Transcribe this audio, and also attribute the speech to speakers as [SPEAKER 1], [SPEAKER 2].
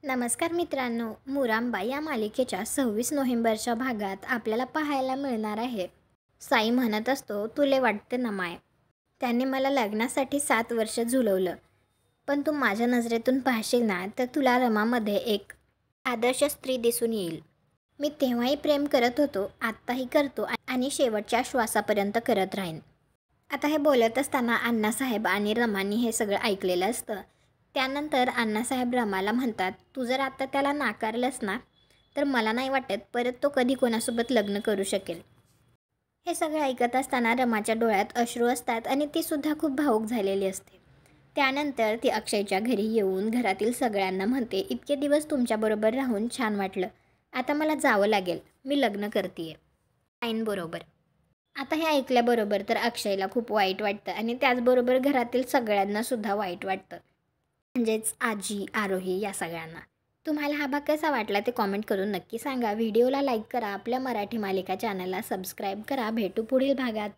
[SPEAKER 1] नमस्कार मित्रांनो, मुरांबा या मालिकेच्या 26 नोव्हेंबरच्या भागात आपल्याला पाहायला मिळणार आहे. साई म्हणत असतो, तुले वाटते ना माय, त्यांनी मला लग्नासाठी 7 वर्ष झुलवलं, पण तू माझ्या नजरेतून पाहशील ना तर तुला रमामध्ये एक आदर्श स्त्री दिसून येईल. मी तेव्हाही प्रेम करत होतो, आत्ताही करतो आणि शेवटच्या श्वासापर्यंत करत राहीन. आता हे बोलत असताना अण्णासाहेब आणि रमानी हे सगळं ऐकलेलं असतं. त्यानंतर अण्णासाहेब रमाला म्हणतात, तू जर आता त्याला नाकारलंस ना तर मला नाही वाटत परत तो कधी कोणासोबत लग्न करू शकेल. हे सगळं ऐकत असताना रमाच्या डोळ्यात अश्रू असतात आणि ती सुद्धा खूप भावूक झालेली असते. त्यानंतर ती अक्षयच्या घरी येऊन घरातील सगळ्यांना म्हणते, इतके दिवस तुमच्याबरोबर राहून छान वाटलं, आता मला जावं लागेल, मी लग्न करतीये आईंबरोबर. आता हे ऐकल्याबरोबर तर अक्षयला खूप वाईट वाटतं आणि त्याचबरोबर घरातील सगळ्यांना सुद्धा वाईट वाटतं, म्हणजेच आजी, आरोही या सगळ्यांना. तुम्हाला हा भाग कसा वाटला ते कॉमेंट करून नक्की सांगा. व्हिडिओला लाईक करा, आपल्या मराठी मालिका चॅनलला सबस्क्राईब करा. भेटू पुढील भागात.